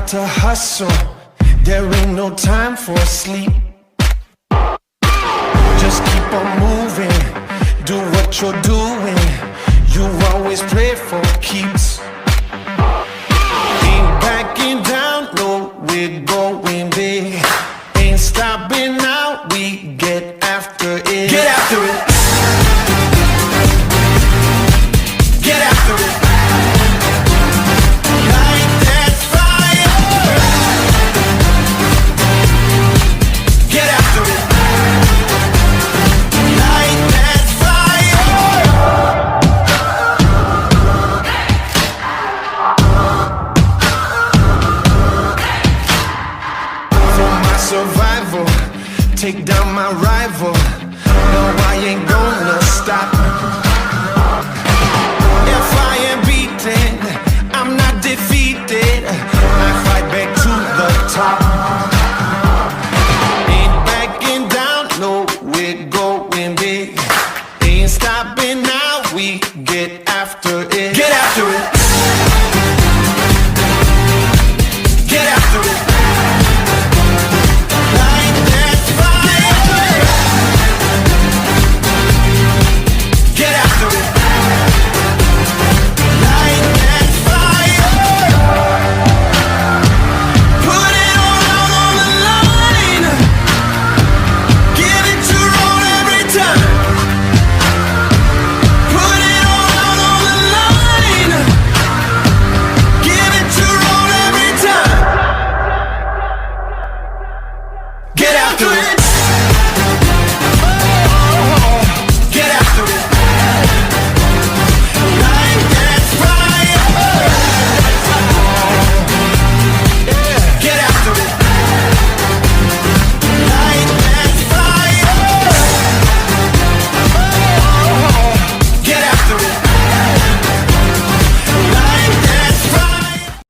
to hustle, there ain't no time for sleep. Just keep on moving, do what you're doing. You always play for keeps. Ain't backing down, no, we're going big. Ain't stopping now, we get after it. Get after it. Get after it. Light that fire. Get after it. Light that fire. For my survival, take down my rival. No, I ain't gonna stop. If I am beaten, I'm not defeated. I fight back to the top. Ain't backing down, no, we're going big. Ain't stopping now, we get after it. Get after it. Get after it. Light that fire. Get after it. Light that fire. Put it all out on the line. Give it your all every time. Put it all out on the line. Give it your all every time. Get after it.